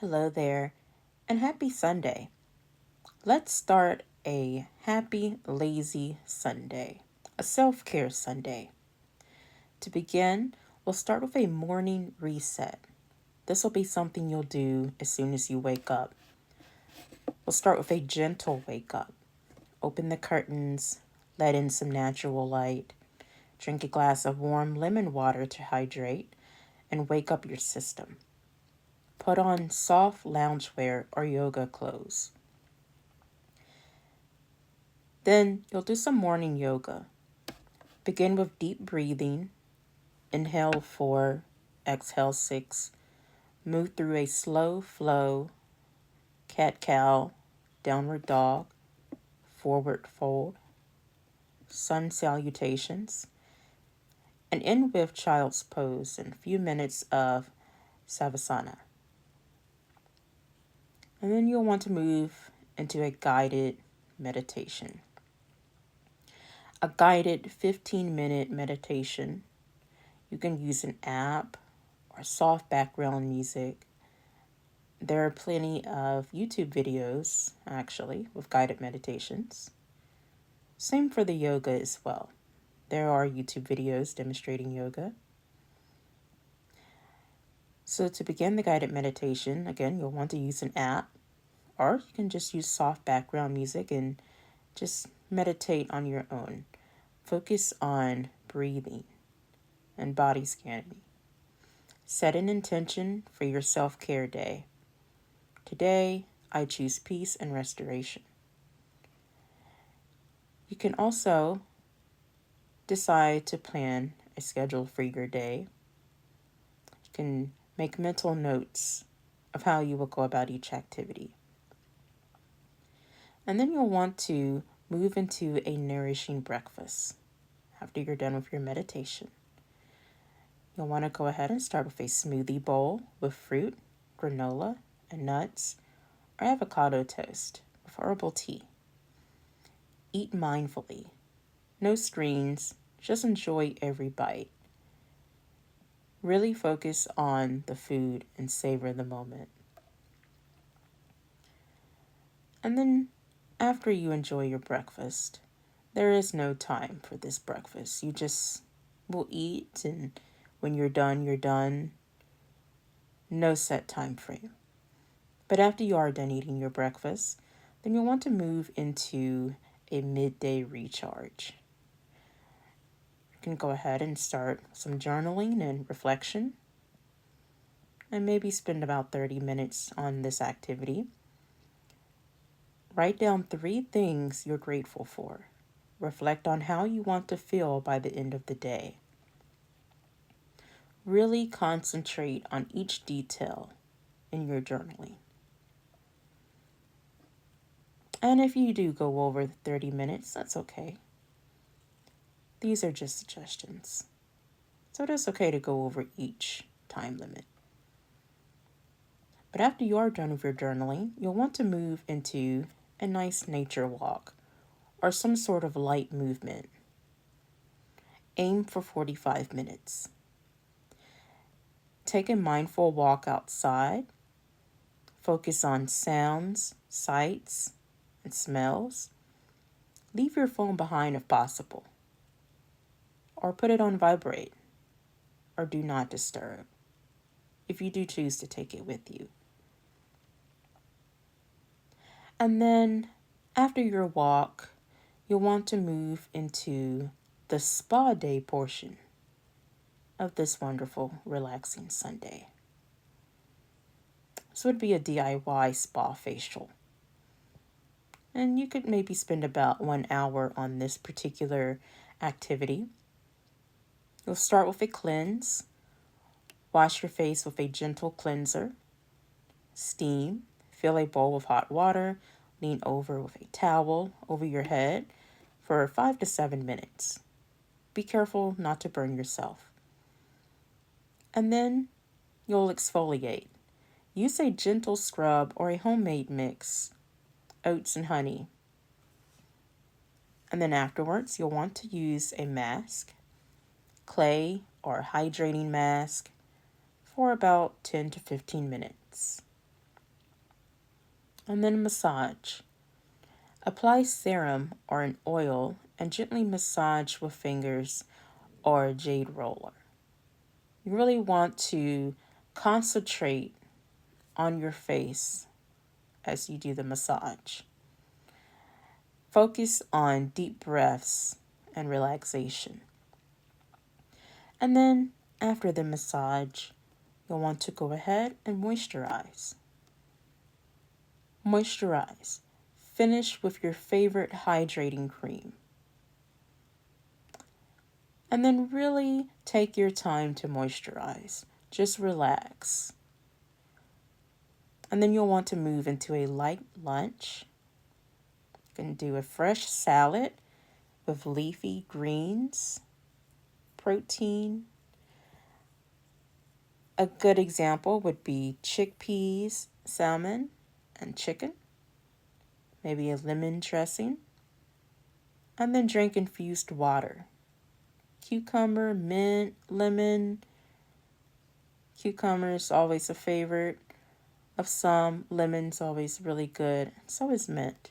Hello there, and happy Sunday. Let's start a happy, lazy Sunday, a self care Sunday. To begin, we'll start with a morning reset. This will be something you'll do as soon as you wake up. We'll start with a gentle wake up. Open the curtains, let in some natural light, drink a glass of warm lemon water to hydrate, and wake up your system. Put on soft loungewear or yoga clothes. Then you'll do some morning yoga. Begin with deep breathing. Inhale 4, exhale 6. Move through a slow flow, cat cow, downward dog, forward fold, sun salutations, and end with child's pose and a few minutes of savasana. And then you'll want to move into a guided meditation. A guided 15-minute meditation. You can use an app or soft background music. There are plenty of YouTube videos, actually, with guided meditations. Same for the yoga as well. There are YouTube videos demonstrating yoga. So to begin the guided meditation, again, you'll want to use an app, or you can just use soft background music and just meditate on your own. Focus on breathing and body scanning. Set an intention for your self-care day. Today, I choose peace and restoration. You can also decide to plan a schedule for your day. You can make mental notes of how you will go about each activity. And then you'll want to move into a nourishing breakfast after you're done with your meditation. You'll want to go ahead and start with a smoothie bowl with fruit, granola, and nuts, or avocado toast with herbal tea. Eat mindfully. No screens, just enjoy every bite. Really focus on the food and savor the moment. And then, after you enjoy your breakfast, there is no time for this breakfast. You just will eat, and when you're done, you're done. No set time frame. But after you are done eating your breakfast, then you'll want to move into a midday recharge. You can go ahead and start some journaling and reflection, and maybe spend about 30 minutes on this activity. Write down 3 things you're grateful for. Reflect on how you want to feel by the end of the day. Really concentrate on each detail in your journaling. And if you do go over the 30 minutes, that's okay. These are just suggestions. So it is okay to go over each time limit. But after you are done with your journaling, you'll want to move into a nice nature walk or some sort of light movement. Aim for 45 minutes. Take a mindful walk outside. Focus on sounds, sights, and smells. Leave your phone behind if possible, or put it on vibrate, or do not disturb, if you do choose to take it with you. And then, after your walk, you'll want to move into the spa day portion of this wonderful, relaxing Sunday. This would be a DIY spa facial. And you could maybe spend about 1 hour on this particular activity. You'll start with a cleanse. Wash your face with a gentle cleanser. Steam. Fill a bowl with hot water. Lean over with a towel over your head for 5 to 7 minutes. Be careful not to burn yourself. And then you'll exfoliate. Use a gentle scrub or a homemade mix, oats and honey. And then afterwards, you'll want to use a mask, clay or hydrating mask, for about 10 to 15 minutes. And then massage. Apply serum or an oil and gently massage with fingers or a jade roller. You really want to concentrate on your face as you do the massage. Focus on deep breaths and relaxation. And then after the massage, you'll want to go ahead and moisturize. Moisturize. Finish with your favorite hydrating cream. And then really take your time to moisturize. Just relax. And then you'll want to move into a light lunch. You can do a fresh salad with leafy greens, protein. A good example would be chickpeas, salmon, and chicken. Maybe a lemon dressing. And then drink infused water. Cucumber, mint, lemon. Cucumber is always a favorite of some. Lemon's always really good. So is mint.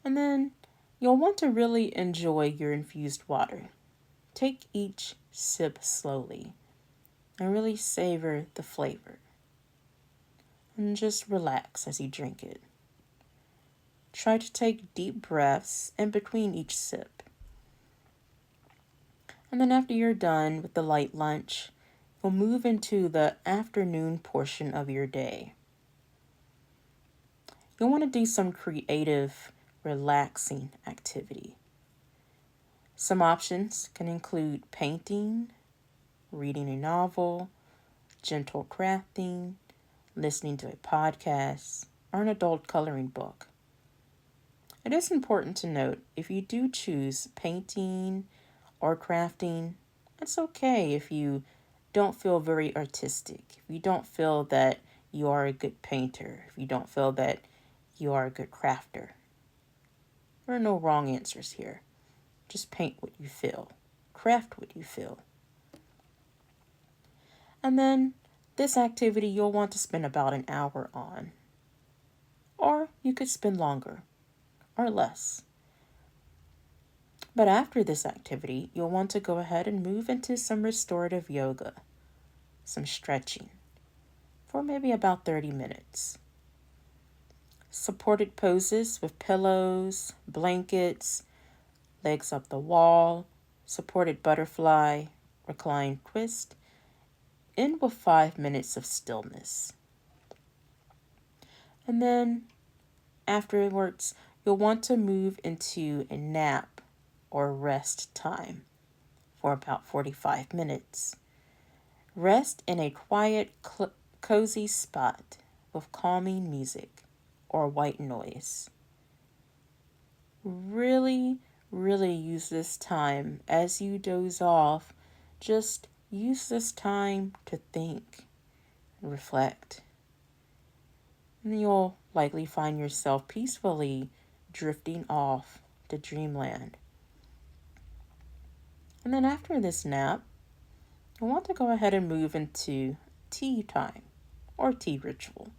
And then you'll want to really enjoy your infused water. Take each sip slowly and really savor the flavor. And just relax as you drink it. Try to take deep breaths in between each sip. And then after you're done with the light lunch, you'll move into the afternoon portion of your day. You'll want to do some creative, relaxing activity. Some options can include painting, reading a novel, gentle crafting, listening to a podcast, or an adult coloring book. It is important to note if you do choose painting or crafting, it's okay if you don't feel very artistic, if you don't feel that you are a good painter, if you don't feel that you are a good crafter. There are no wrong answers here. Just paint what you feel, craft what you feel. And then this activity you'll want to spend about an hour on. Or you could spend longer or less. But after this activity, you'll want to go ahead and move into some restorative yoga, some stretching, for maybe about 30 minutes. Supported poses with pillows, blankets, legs up the wall, supported butterfly, reclined twist, end with 5 minutes of stillness. And then afterwards, you'll want to move into a nap or rest time for about 45 minutes. Rest in a quiet, cozy spot with calming music or white noise. Really, really use this time as you doze off. Just use this time to think and reflect. And you'll likely find yourself peacefully drifting off to dreamland. And then after this nap, you'll want to go ahead and move into tea time or tea ritual.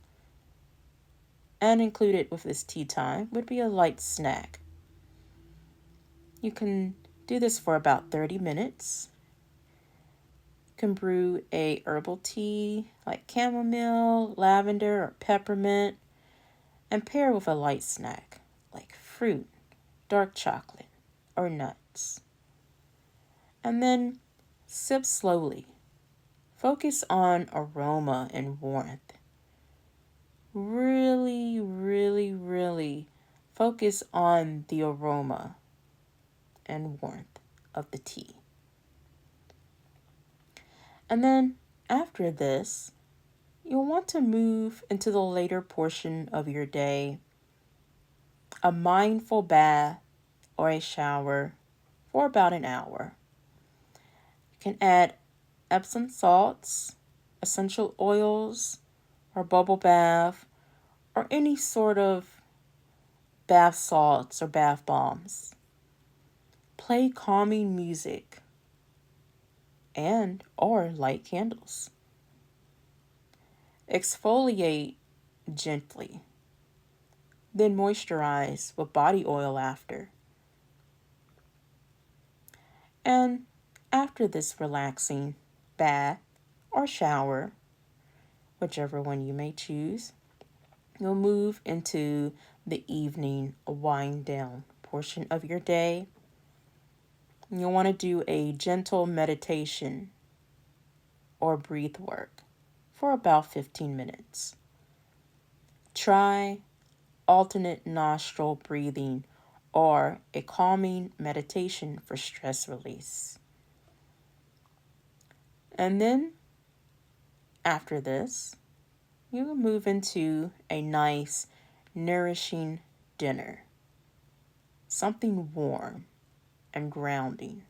And included with this tea time would be a light snack. You can do this for about 30 minutes. You can brew a herbal tea like chamomile, lavender, or peppermint, and pair with a light snack like fruit, dark chocolate, or nuts. And then sip slowly. Focus on aroma and warmth. Really, really, really focus on the aroma and warmth of the tea. And then after this, you'll want to move into the later portion of your day, a mindful bath or a shower for about an hour. You can add Epsom salts, essential oils, or bubble bath, or any sort of bath salts or bath bombs. Play calming music and or light candles. Exfoliate gently. Then moisturize with body oil after. And after this relaxing bath or shower, whichever one you may choose, you'll move into the evening wind down portion of your day. You'll want to do a gentle meditation or breathe work for about 15 minutes. Try alternate nostril breathing or a calming meditation for stress release. And then after this, you will move into a nice, nourishing dinner. Something warm and grounding.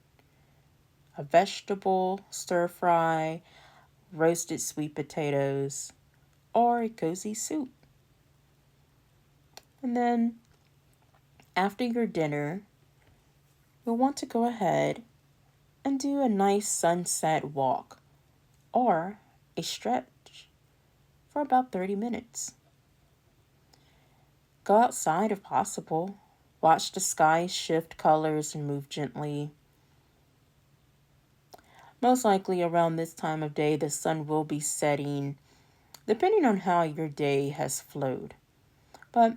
A vegetable stir fry, roasted sweet potatoes, or a cozy soup. And then after your dinner, you'll want to go ahead and do a nice sunset walk or a stretch for about 30 minutes. Go outside if possible. Watch the sky shift colors and move gently. Most likely around this time of day, the sun will be setting, depending on how your day has flowed. But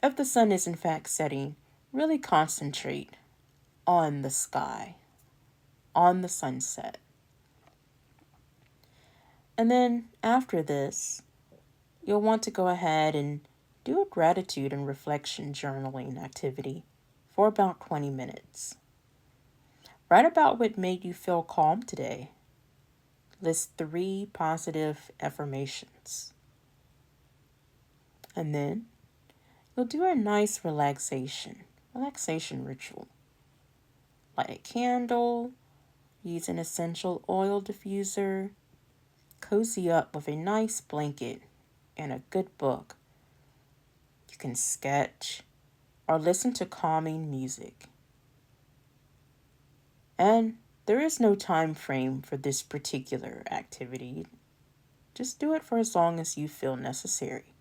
if the sun is in fact setting, really concentrate on the sky, on the sunset. And then after this, you'll want to go ahead and do a gratitude and reflection journaling activity for about 20 minutes. Write about what made you feel calm today. List 3 positive affirmations. And then you'll do a nice relaxation ritual. Light a candle, use an essential oil diffuser, cozy up with a nice blanket and a good book. You can sketch or listen to calming music. And there is no time frame for this particular activity. Just do it for as long as you feel necessary.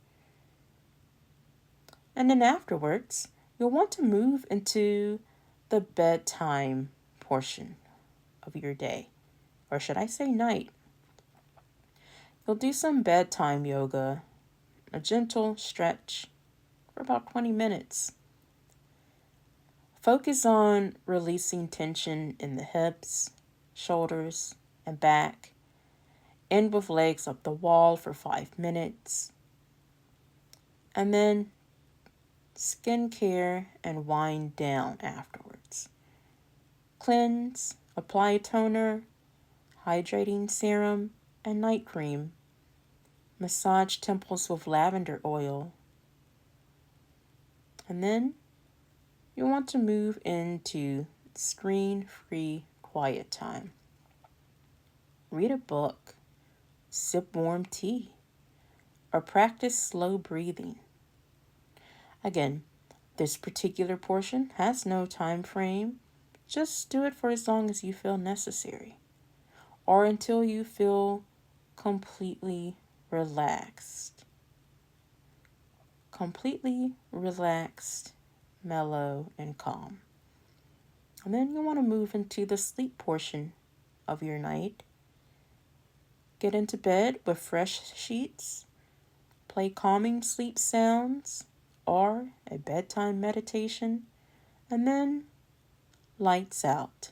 And then afterwards, you'll want to move into the bedtime portion of your day, or should I say night. You'll do some bedtime yoga, a gentle stretch for about 20 minutes. Focus on releasing tension in the hips, shoulders, and back. End with legs up the wall for 5 minutes. And then skincare and wind down afterwards. Cleanse, apply a toner, hydrating serum, and night cream. Massage temples with lavender oil. And then you'll want to move into screen-free quiet time. Read a book, sip warm tea, or practice slow breathing. Again, this particular portion has no time frame. Just do it for as long as you feel necessary, or until you feel completely relaxed. Completely relaxed, mellow, and calm. And then you want to move into the sleep portion of your night. Get into bed with fresh sheets, play calming sleep sounds or a bedtime meditation, and then lights out.